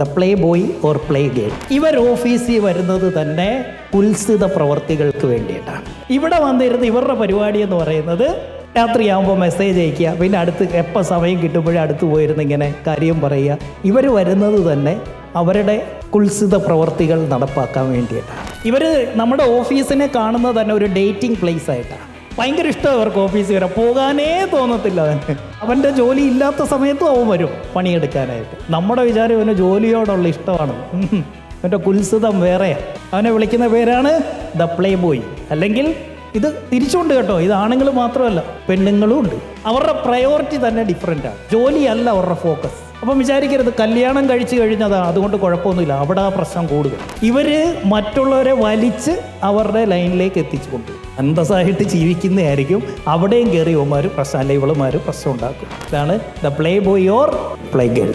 The play boy or play girl. ഇവർ ഓഫീസിൽ വരുന്നത് തന്നെ കുൽസിത പ്രവർത്തികൾക്ക് വേണ്ടിയിട്ടാണ്. ഇവിടെ വന്നിരുന്ന് ഇവരുടെ പരിപാടി എന്ന് പറയുന്നത് രാത്രിയാകുമ്പോൾ മെസ്സേജ് അയക്കുക, പിന്നെ അടുത്ത് എപ്പോൾ സമയം കിട്ടുമ്പോഴേ അടുത്ത് പോയിരുന്ന് ഇങ്ങനെ കാര്യം പറയുക. ഇവർ വരുന്നത് തന്നെ അവരുടെ കുൽസിത പ്രവർത്തികൾ നടപ്പാക്കാൻ വേണ്ടിയിട്ടാണ്. ഇവർ നമ്മുടെ ഓഫീസിനെ കാണുന്നത് തന്നെ ഒരു ഡേറ്റിംഗ് പ്ലേസ് ആയിട്ടാണ്. ഭയങ്കര ഇഷ്ടമാണ് അവർക്ക് ഓഫീസിൽ വരാൻ, പോകാനേ തോന്നത്തില്ല അവൻ്റെ ജോലി ഇല്ലാത്ത സമയത്തും അവൻ വരും പണിയെടുക്കാനായിട്ട്. നമ്മുടെ വിചാരം ഇവന് ജോലിയോടുള്ള ഇഷ്ടമാണ്, അവൻ്റെ കുൽസിതം വേറെയാണ്. അവനെ വിളിക്കുന്ന പേരാണ് ദ പ്ലേ ബോയ്. അല്ലെങ്കിൽ ഇത് തിരിച്ചുണ്ട് കേട്ടോ, ഇത് ആണുങ്ങൾ മാത്രമല്ല പെണ്ണുങ്ങളും ഉണ്ട്. അവരുടെ പ്രയോറിറ്റി തന്നെ ഡിഫറെൻ്റ് ആണ്. ജോലിയല്ല അവരുടെ ഫോക്കസ്. അപ്പം വിചാരിക്കരുത് കല്യാണം കഴിച്ചു കഴിഞ്ഞതാ അതുകൊണ്ട് കുഴപ്പമൊന്നുമില്ല, അവിടെ ആ പ്രശ്നം കൂടുതൽ. ഇവർ മറ്റുള്ളവരെ വലിച്ച് അവരുടെ ലൈനിലേക്ക് എത്തിച്ചു കൊണ്ട് അന്തസ്സായിട്ട് ജീവിക്കുന്നതായിരിക്കും. അവിടെയും കയറി ഇവന്മാർ പ്രശ്നം, അല്ല ഇവളുമാർ പ്രശ്നം ഉണ്ടാക്കും. ഇതാണ് the play boy or play girl.